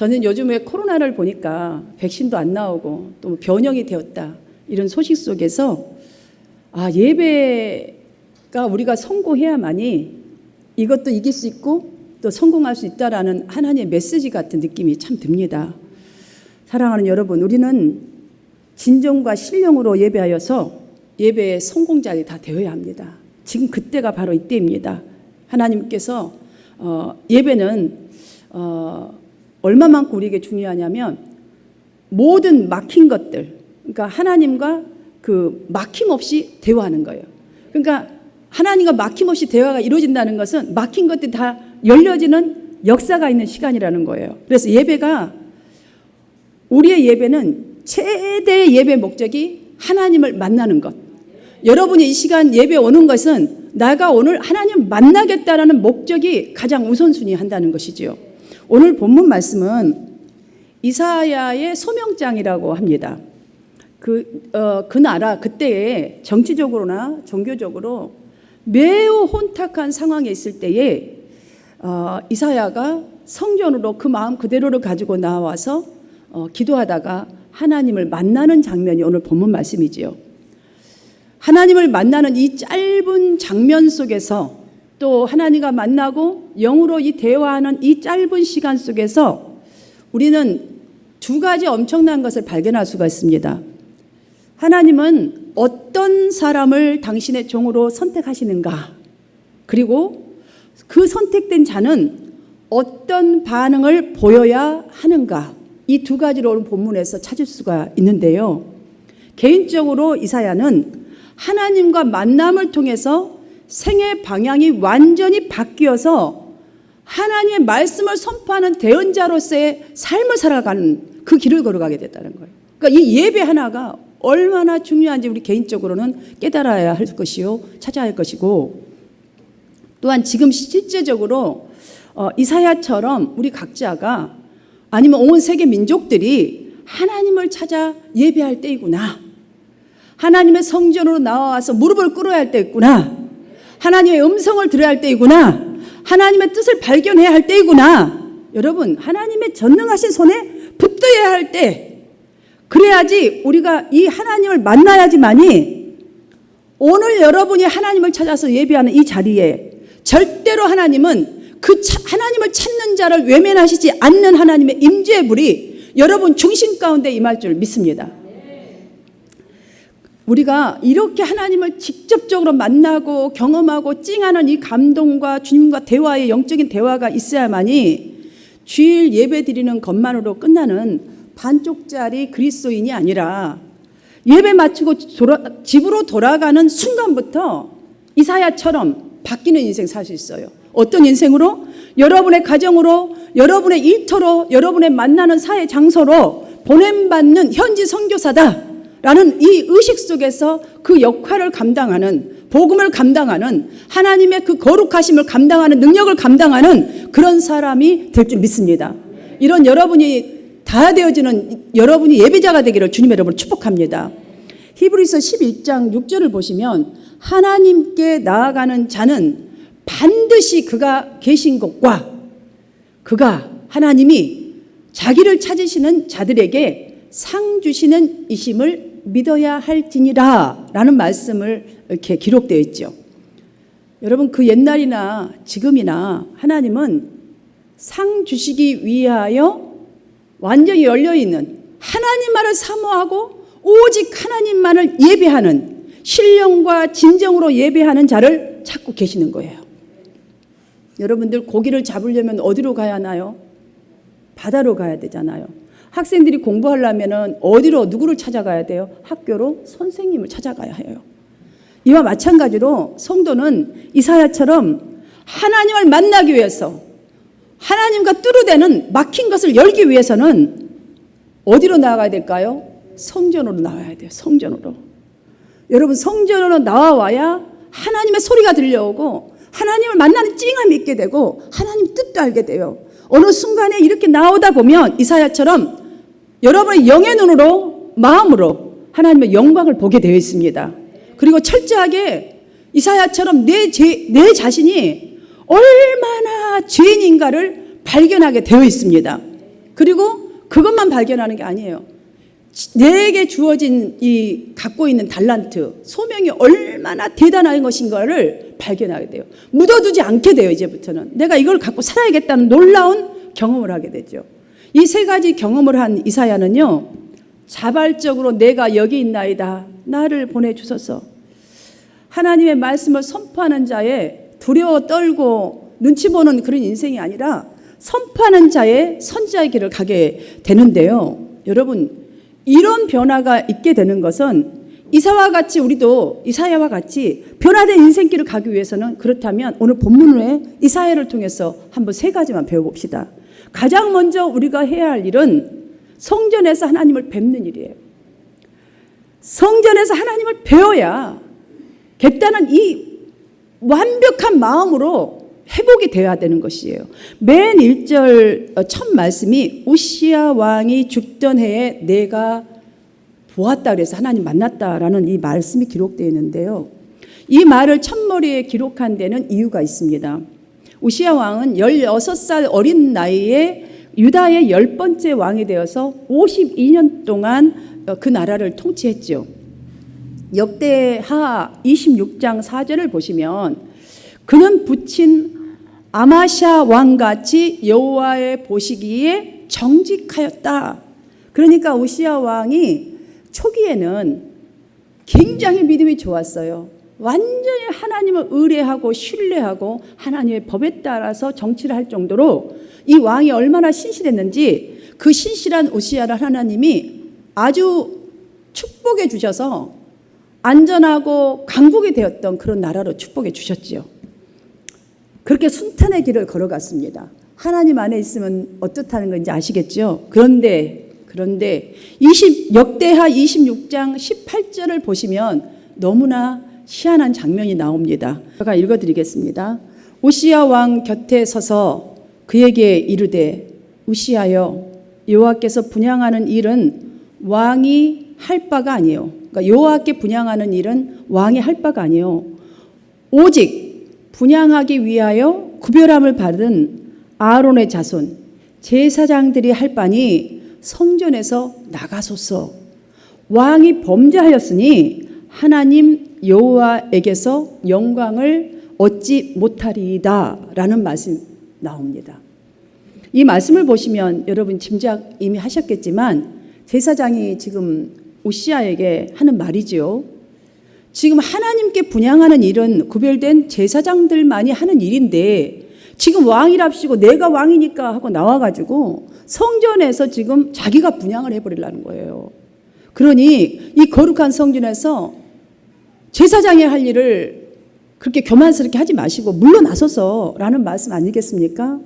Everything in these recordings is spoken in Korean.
저는 요즘에 코로나를 보니까 백신도 안 나오고 또 변형이 되었다 이런 소식 속에서 예배가 우리가 성공해야만이 이것도 이길 수 있고 또 성공할 수 있다라는 하나님의 메시지 같은 느낌이 참 듭니다. 사랑하는 여러분, 우리는 진정과 신령으로 예배하여서 예배의 성공자들이 다 되어야 합니다. 지금 그때가 바로 이때입니다. 하나님께서 예배는 얼마만큼 우리에게 중요하냐면 모든 막힌 것들, 그러니까 하나님과 그 막힘없이 대화하는 거예요. 그러니까 하나님과 막힘없이 대화가 이루어진다는 것은 막힌 것들이 다 열려지는 역사가 있는 시간이라는 거예요. 그래서 예배가, 우리의 예배는 최대의 예배 목적이 하나님을 만나는 것. 여러분이 이 시간 예배 오는 것은 내가 오늘 하나님 만나겠다라는 목적이 가장 우선순위 한다는 것이지요. 오늘 본문 말씀은 이사야의 소명장이라고 합니다. 그 나라 그때에 정치적으로나 종교적으로 매우 혼탁한 상황에 있을 때에 이사야가 성전으로 그 마음 그대로를 가지고 나와서 기도하다가 하나님을 만나는 장면이 오늘 본문 말씀이지요. 하나님을 만나는 이 짧은 장면 속에서 또 하나님과 만나고 영으로 이 대화하는 이 짧은 시간 속에서 우리는 두 가지 엄청난 것을 발견할 수가 있습니다. 하나님은 어떤 사람을 당신의 종으로 선택하시는가, 그리고 그 선택된 자는 어떤 반응을 보여야 하는가, 이 두 가지를 오늘 본문에서 찾을 수가 있는데요. 개인적으로 이사야는 하나님과 만남을 통해서 생의 방향이 완전히 바뀌어서 하나님의 말씀을 선포하는 대언자로서의 삶을 살아가는 그 길을 걸어가게 됐다는 거예요. 그러니까 이 예배 하나가 얼마나 중요한지 우리 개인적으로는 깨달아야 할 것이요, 찾아야 할 것이고, 또한 지금 실제적으로 이사야처럼 우리 각자가, 아니면 온 세계 민족들이 하나님을 찾아 예배할 때이구나, 하나님의 성전으로 나와서 무릎을 꿇어야 할 때이구나, 하나님의 음성을 들어야 할 때이구나, 하나님의 뜻을 발견해야 할 때이구나. 여러분, 하나님의 전능하신 손에 붙들어야 할 때, 그래야지 우리가 이 하나님을 만나야지만이 오늘 여러분이 하나님을 찾아서 예배하는 이 자리에 절대로 하나님은 하나님을 찾는 자를 외면하시지 않는 하나님의 임재의 불이 여러분 중심 가운데 임할 줄 믿습니다. 우리가 이렇게 하나님을 직접적으로 만나고 경험하고 찡하는 이 감동과 주님과 대화의 영적인 대화가 있어야만이 주일 예배 드리는 것만으로 끝나는 반쪽짜리 그리스도인이 아니라 예배 마치고 집으로 돌아가는 순간부터 이사야처럼 바뀌는 인생 살 수 있어요. 어떤 인생으로? 여러분의 가정으로, 여러분의 일터로, 여러분의 만나는 사회 장소로 보냄받는 현지 선교사다라는 이 의식 속에서 그 역할을 감당하는, 복음을 감당하는, 하나님의 그 거룩하심을 감당하는, 능력을 감당하는 그런 사람이 될 줄 믿습니다. 이런 여러분이 다 되어지는 여러분이 예배자가 되기를 주님의 이름으로 축복합니다. 히브리서 11장 6절을 보시면 하나님께 나아가는 자는 반드시 그가 계신 곳과 그가 하나님이 자기를 찾으시는 자들에게 상 주시는 이심을 믿어야 할지니라 라는 말씀을 이렇게 기록되어 있죠. 여러분, 그 옛날이나 지금이나 하나님은 상 주시기 위하여 완전히 열려있는, 하나님만을 사모하고 오직 하나님만을 예배하는, 신령과 진정으로 예배하는 자를 찾고 계시는 거예요. 여러분들, 고기를 잡으려면 어디로 가야 하나요? 바다로 가야 되잖아요. 학생들이 공부하려면 어디로, 누구를 찾아가야 돼요? 학교로 선생님을 찾아가야 해요. 이와 마찬가지로 성도는 이사야처럼 하나님을 만나기 위해서, 하나님과 뚜루대는 막힌 것을 열기 위해서는 어디로 나아가야 될까요? 성전으로 나와야 돼요. 성전으로. 여러분, 성전으로 나와야 하나님의 소리가 들려오고 하나님을 만나는 찡함이 있게 되고 하나님 뜻도 알게 돼요. 어느 순간에 이렇게 나오다 보면 이사야처럼 여러분의 영의 눈으로, 마음으로 하나님의 영광을 보게 되어 있습니다. 그리고 철저하게 이사야처럼 내 자신이 얼마나 죄인인가를 발견하게 되어 있습니다. 그리고 그것만 발견하는 게 아니에요. 내게 주어진 이 갖고 있는 달란트, 소명이 얼마나 대단한 것인가를 발견하게 돼요. 묻어두지 않게 돼요. 이제부터는 내가 이걸 갖고 살아야겠다는 놀라운 경험을 하게 되죠. 이 세 가지 경험을 한 이사야는요, 자발적으로 내가 여기 있나이다, 나를 보내주소서, 하나님의 말씀을 선포하는 자의 두려워 떨고 눈치 보는 그런 인생이 아니라 선포하는 자의 선지자의 길을 가게 되는데요. 여러분, 이런 변화가 있게 되는 것은 이사야와 같이 변화된 인생길을 가기 위해서는, 그렇다면 오늘 본문의 이사야를 통해서 한번 세 가지만 배워봅시다. 가장 먼저 우리가 해야 할 일은 성전에서 하나님을 뵙는 일이에요. 성전에서 하나님을 배워야겠다는 이 완벽한 마음으로 회복이 되어야 되는 것이에요. 맨 1절 첫 말씀이 우시야 왕이 죽던 해에 내가 보았다 그래서 하나님 만났다라는 이 말씀이 기록되어 있는데요. 이 말을 첫머리에 기록한 데는 이유가 있습니다. 우시야 왕은 16살 어린 나이에 유다의 10번째 왕이 되어서 52년 동안 그 나라를 통치했죠. 역대하 26장 4절을 보시면 그는 붙인 아마샤 왕같이 여호와의 보시기에 정직하였다. 그러니까 우시야 왕이 초기에는 굉장히 믿음이 좋았어요. 완전히 하나님을 의뢰하고 신뢰하고 하나님의 법에 따라서 정치를 할 정도로 이 왕이 얼마나 신실했는지, 그 신실한 우시야를 하나님이 아주 축복해 주셔서 안전하고 강국이 되었던 그런 나라로 축복해 주셨지요. 그렇게 순탄의 길을 걸어갔습니다. 하나님 안에 있으면 어떻다는 건지 아시겠죠? 그런데 역대하 26장 18절을 보시면 너무나 희한한 장면이 나옵니다. 제가 읽어드리겠습니다. 우시야 왕 곁에 서서 그에게 이르되, 우시야여, 여호와께서 분향하는 일은 왕이 할 바가 아니요. 그러니까 여호와께 분향하는 일은 왕이 할 바가 아니요. 오직 분향하기 위하여 구별함을 받은 아론의 자손 제사장들이 할 바니 성전에서 나가소서. 왕이 범죄하였으니 하나님 여호와에게서 영광을 얻지 못하리이다 라는 말씀이 나옵니다. 이 말씀을 보시면 여러분 짐작 이미 하셨겠지만 제사장이 지금 우시야에게 하는 말이지요. 지금 하나님께 분향하는 일은 구별된 제사장들만이 하는 일인데 지금 왕이랍시고 내가 왕이니까 하고 나와가지고 성전에서 지금 자기가 분향을 해버리려는 거예요. 그러니 이 거룩한 성전에서 제사장이 할 일을 그렇게 교만스럽게 하지 마시고 물러나소서 라는 말씀 아니겠습니까?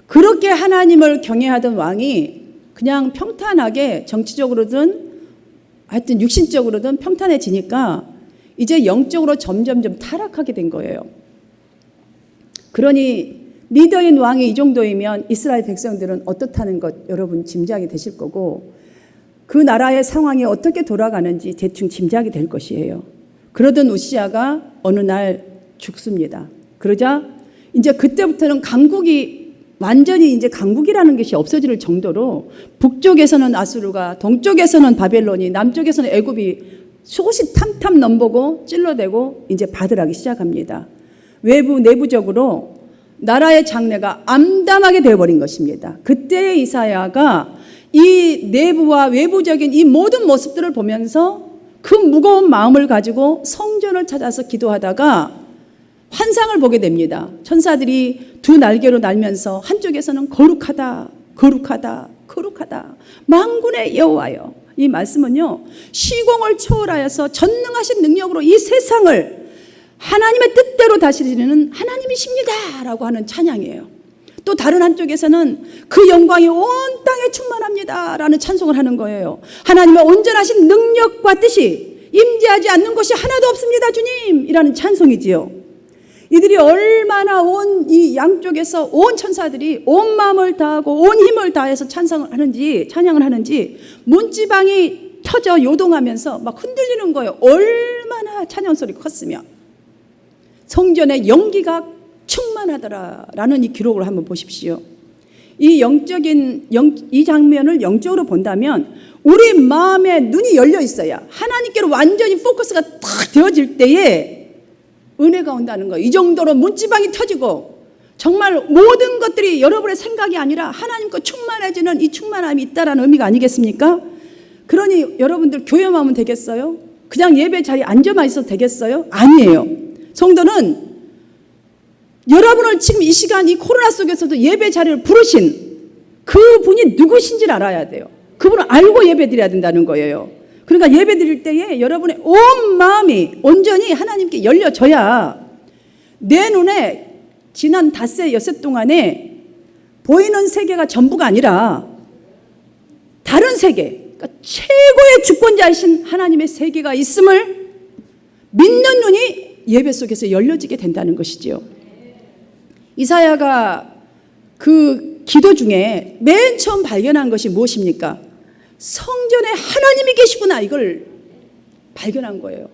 그렇게 하나님을 경외하던 왕이 그냥 평탄하게 정치적으로든 하여튼 육신적으로든 평탄해지니까 이제 영적으로 점점점 타락하게 된 거예요. 그러니 리더인 왕이 이 정도이면 이스라엘 백성들은 어떻다는 것 여러분 짐작이 되실 거고, 그 나라의 상황이 어떻게 돌아가는지 대충 짐작이 될 것이에요. 그러던 우시야가 어느 날 죽습니다. 그러자 이제 그때부터는 강국이 완전히 이제 강국이라는 것이 없어질 정도로 북쪽에서는 아수르가, 동쪽에서는 바벨론이, 남쪽에서는 애굽이 수없이 탐탐 넘보고 찔러대고 이제 바들하기 시작합니다. 외부 내부적으로 나라의 장래가 암담하게 되어버린 것입니다. 그때 이사야가 이 내부와 외부적인 이 모든 모습들을 보면서 그 무거운 마음을 가지고 성전을 찾아서 기도하다가 환상을 보게 됩니다. 천사들이 두 날개로 날면서 한쪽에서는 거룩하다, 거룩하다, 거룩하다, 만군의 여호와여. 이 말씀은요, 시공을 초월하여서 전능하신 능력으로 이 세상을 하나님의 뜻대로 다스리는 하나님이십니다 라고 하는 찬양이에요. 또 다른 한쪽에서는 그 영광이 온 땅에 충만합니다 라는 찬송을 하는 거예요. 하나님의 온전하신 능력과 뜻이 임재하지 않는 것이 하나도 없습니다 주님 이라는 찬송이지요. 이들이 얼마나 온 이 양쪽에서 온 천사들이 온 마음을 다하고 온 힘을 다해서 찬양을 하는지 문지방이 터져 요동하면서 막 흔들리는 거예요. 얼마나 찬양 소리가 컸으면. 성전의 연기가 충만하더라라는 이 기록을 한번 보십시오. 이 장면을 영적으로 본다면 우리 마음에 눈이 열려 있어야 하나님께로 완전히 포커스가 딱 되어질 때에 은혜가 온다는 거예요. 이 정도로 문지방이 터지고 정말 모든 것들이 여러분의 생각이 아니라 하나님과 충만해지는 이 충만함이 있다라는 의미가 아니겠습니까? 그러니 여러분들 교회만 하면 되겠어요? 그냥 예배 자리에 앉아만 있어도 되겠어요? 아니에요. 성도는 여러분을 지금 이 시간 이 코로나 속에서도 예배 자리를 부르신 그분이 누구신지를 알아야 돼요. 그분을 알고 예배 드려야 된다는 거예요. 그러니까 예배 드릴 때에 여러분의 온 마음이 온전히 하나님께 열려져야 내 눈에 지난 닷새 엿새 동안에 보이는 세계가 전부가 아니라 다른 세계, 그러니까 최고의 주권자이신 하나님의 세계가 있음을 믿는 눈이 예배 속에서 열려지게 된다는 것이지요. 이사야가 그 기도 중에 맨 처음 발견한 것이 무엇입니까? 성전에 하나님이 계시구나, 이걸 발견한 거예요.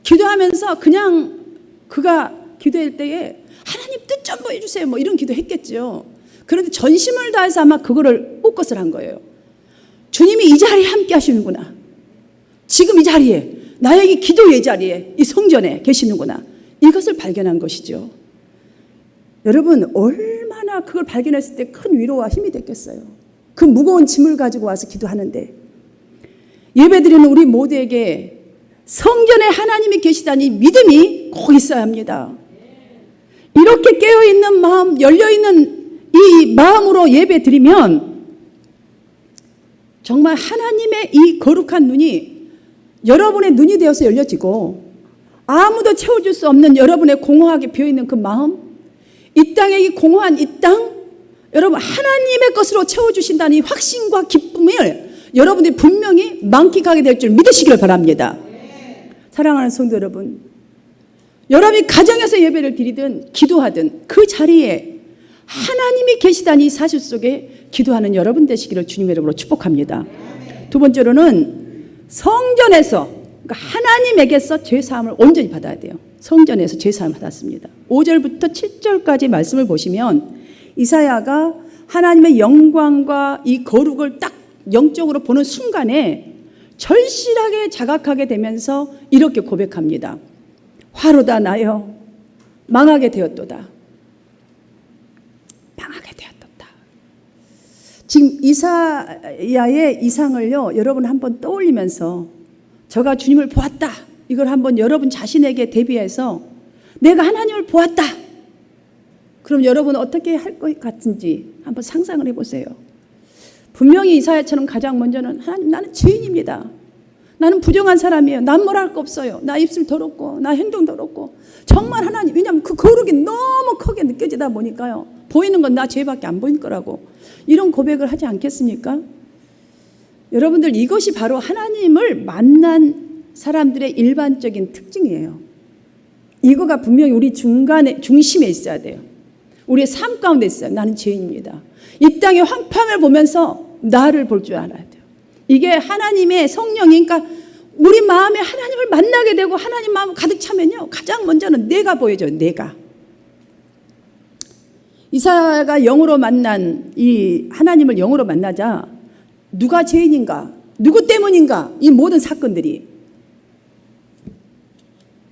기도하면서 그냥 그가 기도할 때에 하나님 뜻 좀 보여주세요 뭐 이런 기도했겠죠. 그런데 전심을 다해서 아마 그거를 포커스를 한 거예요. 주님이 이 자리에 함께 하시는구나. 지금 이 자리에, 나에게 기도의 자리에, 이 성전에 계시는구나. 이것을 발견한 것이죠. 여러분, 얼마나 그걸 발견했을 때 큰 위로와 힘이 됐겠어요. 그 무거운 짐을 가지고 와서 기도하는데, 예배드리는 우리 모두에게 성전에 하나님이 계시다니 믿음이 꼭 있어야 합니다. 이렇게 깨어있는 마음, 열려있는 이 마음으로 예배드리면 정말 하나님의 이 거룩한 눈이 여러분의 눈이 되어서 열려지고, 아무도 채워줄 수 없는 여러분의 공허하게 비어있는 그 마음, 이 땅의 이 공허한 이 땅, 여러분 하나님의 것으로 채워주신다는 이 확신과 기쁨을 여러분들이 분명히 만끽하게 될 줄 믿으시기를 바랍니다. 사랑하는 성도 여러분, 여러분이 가정에서 예배를 드리든 기도하든 그 자리에 하나님이 계시다니 사실 속에 기도하는 여러분 되시기를 주님의 이름으로 축복합니다. 두 번째로는 성전에서, 그러니까 하나님에게서 죄사함을 온전히 받아야 돼요. 성전에서 죄사함을 받았습니다. 5절부터 7절까지 말씀을 보시면 이사야가 하나님의 영광과 이 거룩을 딱 영적으로 보는 순간에 절실하게 자각하게 되면서 이렇게 고백합니다. 화로다 나여 망하게 되었도다. 망하게 되었도다. 지금 이사야의 이상을요, 여러분 한번 떠올리면서 저가 주님을 보았다, 이걸 한번 여러분 자신에게 대비해서 내가 하나님을 보았다, 그럼 여러분은 어떻게 할 것 같은지 한번 상상을 해보세요. 분명히 이사야처럼 가장 먼저는 하나님, 나는 죄인입니다. 나는 부정한 사람이에요. 난 뭘 할 거 없어요. 나 입술 더럽고 나 행동 더럽고 정말 하나님, 왜냐하면 그 거룩이 너무 크게 느껴지다 보니까요, 보이는 건 나 죄밖에 안 보일 거라고 이런 고백을 하지 않겠습니까? 여러분들, 이것이 바로 하나님을 만난 사람들의 일반적인 특징이에요. 이거가 분명히 우리 중심에 있어야 돼요. 우리의 삶 가운데 있어요. 나는 죄인입니다. 이 땅의 황폐함을 보면서 나를 볼 줄 알아야 돼요. 이게 하나님의 성령이, 그러니까 우리 마음에 하나님을 만나게 되고 하나님 마음 가득 차면요, 가장 먼저는 내가 보여져요. 내가. 이사야가 영으로 만난 이 하나님을 영으로 만나자 누가 죄인인가, 누구 때문인가, 이 모든 사건들이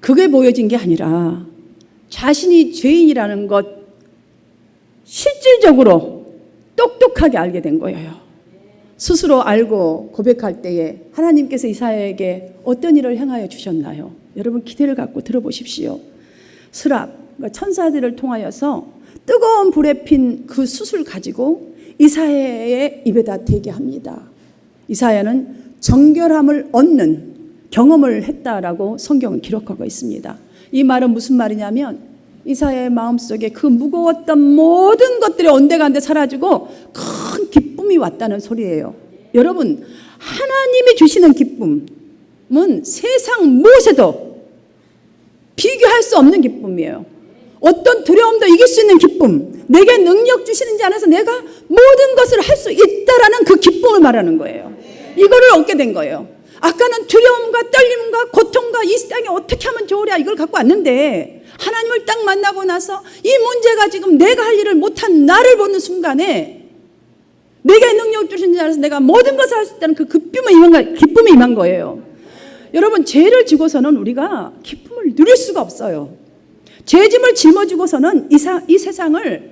그게 보여진 게 아니라 자신이 죄인이라는 것 실질적으로 똑똑하게 알게 된 거예요. 스스로 알고 고백할 때에 하나님께서 이사야에게 어떤 일을 행하여 주셨나요? 여러분 기대를 갖고 들어보십시오. 스랍, 그러니까 천사들을 통하여서 뜨거운 불에 핀 그 숯을 가지고 이사야의 입에다 대게 합니다. 이사야는 정결함을 얻는 경험을 했다라고 성경은 기록하고 있습니다. 이 말은 무슨 말이냐면 이사야의 마음속에 그 무거웠던 모든 것들이 온데간데 사라지고 큰 기쁨이 왔다는 소리예요. 여러분, 하나님이 주시는 기쁨은 세상 무엇에도 비교할 수 없는 기쁨이에요. 어떤 두려움도 이길 수 있는 기쁨, 내게 능력 주시는 자 안에서 내가 모든 것을 할 수 있다라는 그 기쁨을 말하는 거예요. 이거를 얻게 된 거예요. 아까는 두려움과 떨림과 고통과 이 땅에 어떻게 하면 좋으랴 이걸 갖고 왔는데, 하나님을 딱 만나고 나서 이 문제가 지금 내가 할 일을 못한 나를 보는 순간에 내게 능력 주신 자 안에서 내가 모든 것을 할 수 있다는 그 기쁨이 임한 거예요. 여러분, 죄를 지고서는 우리가 기쁨을 누릴 수가 없어요. 죄짐을 짊어지고서는 이 세상을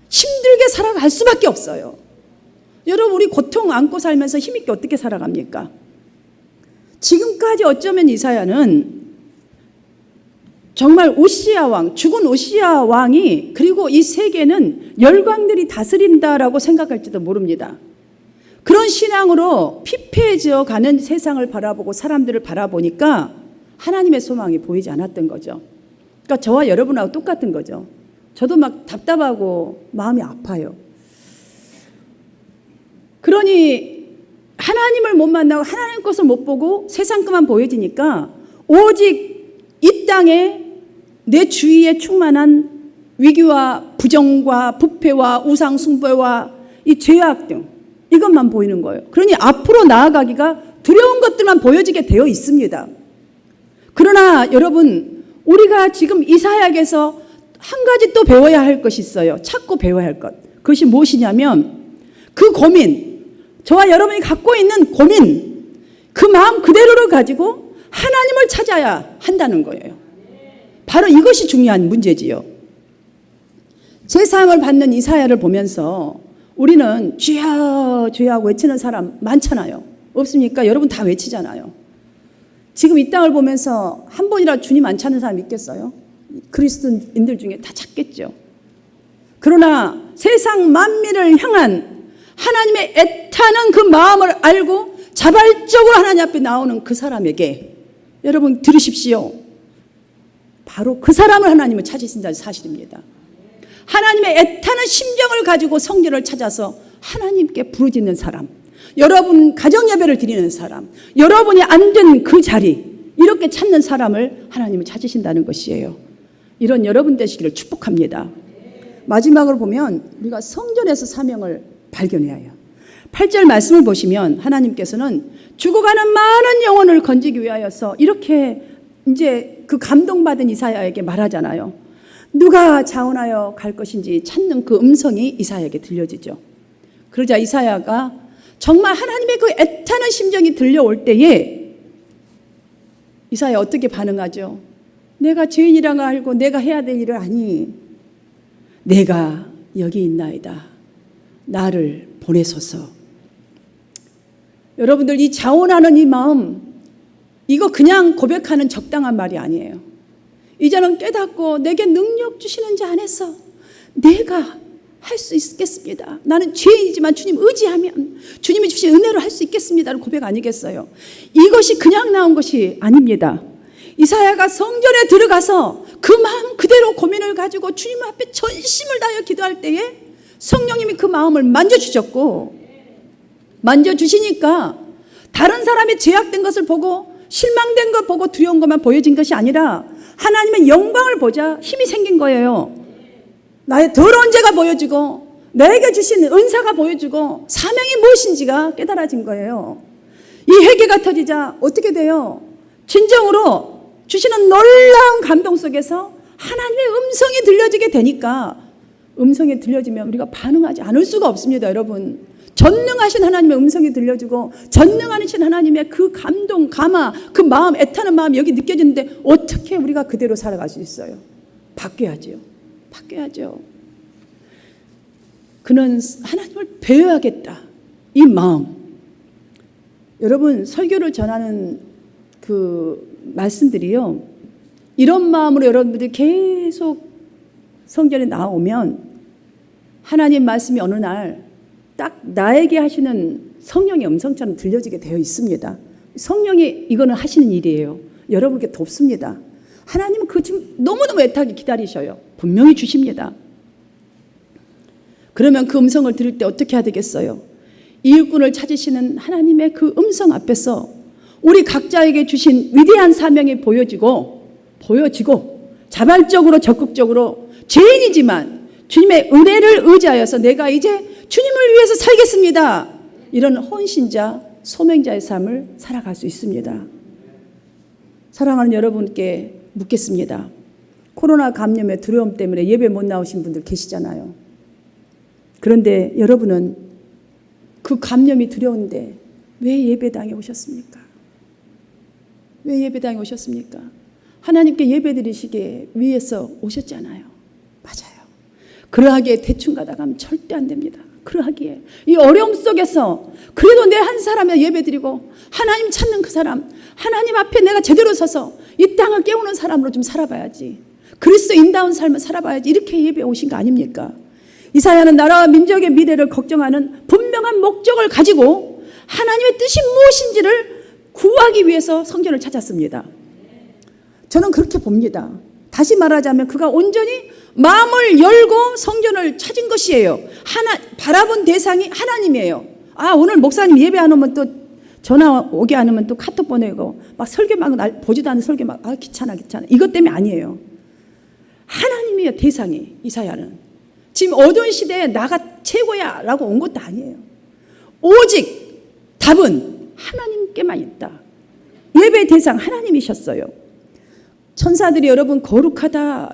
힘들게 살아갈 수밖에 없어요. 여러분, 우리 고통 안고 살면서 힘있게 어떻게 살아갑니까? 지금까지 어쩌면 이사야는 정말 오시아 왕, 죽은 오시아 왕이, 그리고 이 세계는 열강들이 다스린다라고 생각할지도 모릅니다. 그런 신앙으로 피폐해져 가는 세상을 바라보고 사람들을 바라보니까 하나님의 소망이 보이지 않았던 거죠. 그러니까 저와 여러분하고 똑같은 거죠. 저도 막 답답하고 마음이 아파요. 그러니 하나님을 못 만나고 하나님 것을 못 보고 세상 것만 보여지니까 오직 이 땅에 내 주위에 충만한 위기와 부정과 부패와 우상숭배와 이 죄악 등 이것만 보이는 거예요. 그러니 앞으로 나아가기가 두려운 것들만 보여지게 되어 있습니다. 그러나 여러분, 우리가 지금 이사야에서 한 가지 또 배워야 할 것이 있어요. 찾고 배워야 할 것. 그것이 무엇이냐면 그 고민, 저와 여러분이 갖고 있는 고민, 그 마음 그대로를 가지고 하나님을 찾아야 한다는 거예요. 바로 이것이 중요한 문제지요. 제사함을 받는 이사야를 보면서 우리는 주여 주여 하고 외치는 사람 많잖아요. 없습니까? 여러분 다 외치잖아요. 지금 이 땅을 보면서 한 번이라도 주님 안 찾는 사람 있겠어요? 그리스도인들 중에 다 찾겠죠. 그러나 세상 만민을 향한 하나님의 애타는 그 마음을 알고 자발적으로 하나님 앞에 나오는 그 사람에게, 여러분 들으십시오. 바로 그 사람을 하나님은 찾으신다는 사실입니다. 하나님의 애타는 심정을 가지고 성전을 찾아서 하나님께 부르짖는 사람, 여러분 가정 예배를 드리는 사람, 여러분이 안 된 그 자리, 이렇게 찾는 사람을 하나님은 찾으신다는 것이에요. 이런 여러분 되시기를 축복합니다. 마지막으로 보면 우리가 성전에서 사명을 발견해야 해요. 8절 말씀을 보시면 하나님께서는 죽어가는 많은 영혼을 건지기 위하여서 이렇게 이제 그 감동받은 이사야에게 말하잖아요. 누가 자원하여 갈 것인지 찾는 그 음성이 이사야에게 들려지죠. 그러자 이사야가 정말 하나님의 그 애타는 심정이 들려올 때에 이사야 어떻게 반응하죠? 내가 죄인이란 걸 알고 내가 해야 될 일을 아니, 내가 여기 있나이다. 나를 보내소서. 여러분들, 이 자원하는 이 마음, 이거 그냥 고백하는 적당한 말이 아니에요. 이제는 깨닫고 내게 능력 주시는 자 안에서 내가 할 수 있겠습니다. 나는 죄인이지만 주님 의지하면 주님이 주신 은혜로 할 수 있겠습니다는 고백 아니겠어요? 이것이 그냥 나온 것이 아닙니다. 이사야가 성전에 들어가서 그 마음 그대로 고민을 가지고 주님 앞에 전심을 다하여 기도할 때에 성령님이 그 마음을 만져주셨고, 만져주시니까 다른 사람의 죄악된 것을 보고 실망된 것 보고 두려운 것만 보여진 것이 아니라 하나님의 영광을 보자 힘이 생긴 거예요. 나의 더러운 죄가 보여지고 내게 주신 은사가 보여지고 사명이 무엇인지가 깨달아진 거예요. 이 회개가 터지자 어떻게 돼요? 진정으로 주시는 놀라운 감동 속에서 하나님의 음성이 들려지게 되니까, 음성이 들려지면 우리가 반응하지 않을 수가 없습니다. 여러분, 전능하신 하나님의 음성이 들려지고 전능하신 하나님의 그 감동, 감화, 그 마음, 애타는 마음이 여기 느껴지는데 어떻게 우리가 그대로 살아갈 수 있어요? 바뀌어야죠. 바뀌어야죠. 그는 하나님을 배워야겠다, 이 마음. 여러분, 설교를 전하는 그 말씀들이요, 이런 마음으로 여러분들이 계속 성전에 나오면 하나님 말씀이 어느 날 딱 나에게 하시는 성령의 음성처럼 들려지게 되어 있습니다. 성령이 이거는 하시는 일이에요. 여러분께 돕습니다. 하나님은 그 지금 너무너무 애타게 기다리셔요. 분명히 주십니다. 그러면 그 음성을 들을 때 어떻게 해야 되겠어요? 이웃군을 찾으시는 하나님의 그 음성 앞에서 우리 각자에게 주신 위대한 사명이 보여지고 자발적으로 적극적으로 죄인이지만 주님의 은혜를 의지하여서 내가 이제 주님을 위해서 살겠습니다, 이런 헌신자, 소명자의 삶을 살아갈 수 있습니다. 사랑하는 여러분께 묻겠습니다. 코로나 감염의 두려움 때문에 예배 못 나오신 분들 계시잖아요. 그런데 여러분은 그 감염이 두려운데 왜 예배당에 오셨습니까? 왜 예배당에 오셨습니까? 하나님께 예배드리시기에 위해서 오셨잖아요. 맞아요. 그러하기에 대충 가다가면 절대 안 됩니다. 그러하기에 이 어려움 속에서 그래도 내 한 사람에 예배드리고 하나님 찾는 그 사람, 하나님 앞에 내가 제대로 서서 이 땅을 깨우는 사람으로 좀 살아봐야지, 그리스도인다운 삶을 살아봐야지, 이렇게 예배에 오신 거 아닙니까? 이사야는 나라와 민족의 미래를 걱정하는 분명한 목적을 가지고 하나님의 뜻이 무엇인지를 구하기 위해서 성전을 찾았습니다. 저는 그렇게 봅니다. 다시 말하자면 그가 온전히 마음을 열고 성전을 찾은 것이에요. 바라본 대상이 하나님이에요. 오늘 목사님 예배 안 오면 또 전화 오게 안 오면 또 카톡 보내고 막 설교 막 보지도 않는 설교 막 귀찮아 이것 때문에 아니에요. 하나님이에요. 대상이. 이사야는 지금 어두운 시대에 나가 최고야 라고 온 것도 아니에요. 오직 답은 하나님께만 있다. 예배 대상 하나님이셨어요. 천사들이 여러분 거룩하다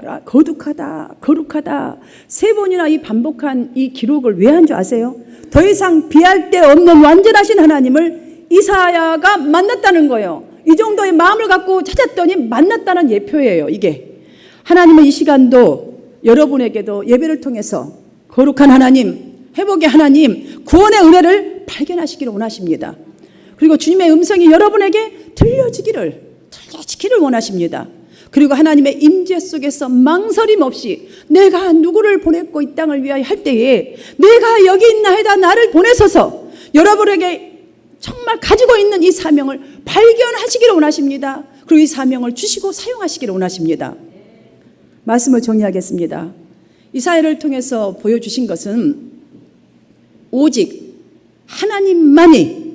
세 번이나 이 반복한 이 기록을 왜 한 줄 아세요? 더 이상 비할 데 없는 완전하신 하나님을 이사야가 만났다는 거예요. 이 정도의 마음을 갖고 찾았더니 만났다는 예표예요. 이게 하나님은 이 시간도 여러분에게도 예배를 통해서 거룩한 하나님, 회복의 하나님, 구원의 은혜를 발견하시기를 원하십니다. 그리고 주님의 음성이 여러분에게 들려지기를 원하십니다. 그리고 하나님의 임재 속에서 망설임 없이 내가 누구를 보냈고 이 땅을 위하여 할 때에 내가 여기 있나이다 나를 보내소서, 여러분에게 정말 가지고 있는 이 사명을 발견하시기를 원하십니다. 그리고 이 사명을 주시고 사용하시기를 원하십니다. 말씀을 정리하겠습니다. 이사야를 통해서 보여주신 것은 오직 하나님만이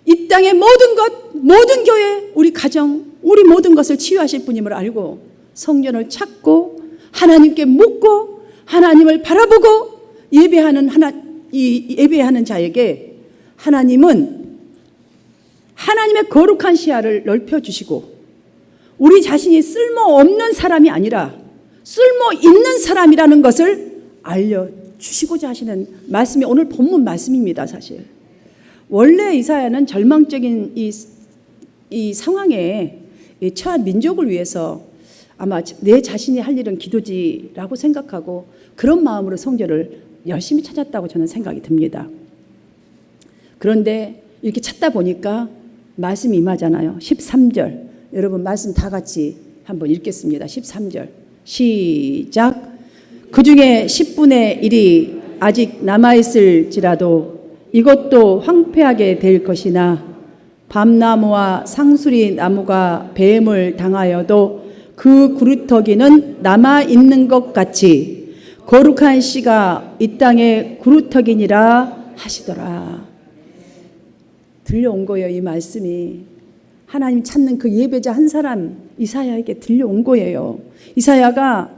이 땅의 모든 것, 모든 교회, 우리 가정, 우리 모든 것을 치유하실 분임을 알고 성전을 찾고 하나님께 묻고 하나님을 바라보고 예배하는 자에게 하나님은 하나님의 거룩한 시야를 넓혀주시고 우리 자신이 쓸모없는 사람이 아니라 쓸모 있는 사람이라는 것을 알려주시고자 하시는 말씀이 오늘 본문 말씀입니다. 사실 원래 이사야는 절망적인 이 상황에 처한 민족을 위해서 아마 내 자신이 할 일은 기도지라고 생각하고 그런 마음으로 성전을 열심히 찾았다고 저는 생각이 듭니다. 그런데 이렇게 찾다 보니까 말씀이 임하잖아요. 13절 여러분 말씀 다 같이 한번 읽겠습니다. 13절 시작. 그 중에 10분의 1이 아직 남아있을지라도 이것도 황폐하게 될 것이나 밤나무와 상수리 나무가 뱀을 당하여도 그 구루터기는 남아있는 것 같이 거룩한 씨가 이 땅에 구루터기니라 하시더라. 들려온 거예요. 이 말씀이 하나님 찾는 그 예배자 한 사람 이사야에게 들려온 거예요. 이사야가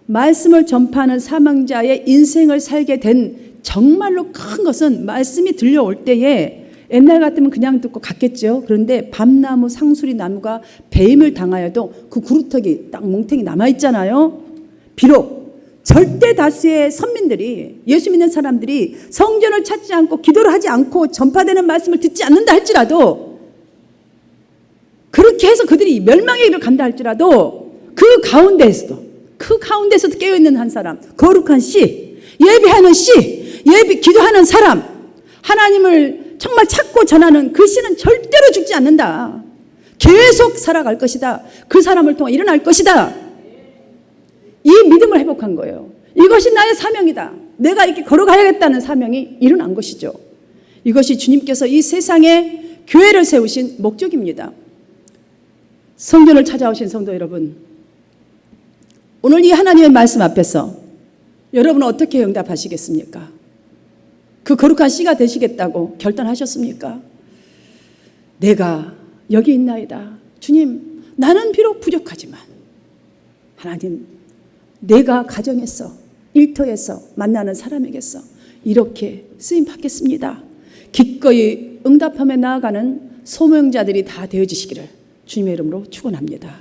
말씀을 전파하는 사망자의 인생을 살게 된 정말로 큰 것은 말씀이 들려올 때에 옛날 같으면 그냥 듣고 갔겠죠. 그런데 밤나무, 상수리 나무가 배임을 당하여도 그 구루터기 딱 뭉탱이 남아있잖아요. 비록 절대 다수의 선민들이, 예수 믿는 사람들이 성전을 찾지 않고 기도를 하지 않고 전파되는 말씀을 듣지 않는다 할지라도, 그렇게 해서 그들이 멸망의 길을 간다 할지라도 그 가운데에서도 깨어있는 한 사람, 거룩한 씨, 예배하는 씨, 기도하는 사람, 하나님을 정말 찾고 전하는 그 씨는 절대로 죽지 않는다. 계속 살아갈 것이다. 그 사람을 통해 일어날 것이다. 이 믿음을 회복한 거예요. 이것이 나의 사명이다. 내가 이렇게 걸어가야겠다는 사명이 일어난 것이죠. 이것이 주님께서 이 세상에 교회를 세우신 목적입니다. 성전을 찾아오신 성도 여러분, 오늘 이 하나님의 말씀 앞에서 여러분은 어떻게 응답하시겠습니까? 그 거룩한 씨가 되시겠다고 결단하셨습니까? 내가 여기 있나이다. 주님, 나는 비록 부족하지만 하나님, 내가 가정에서, 일터에서 만나는 사람에게서 이렇게 쓰임 받겠습니다. 기꺼이 응답하며 나아가는 소명자들이 다 되어지시기를 주님의 이름으로 축원합니다.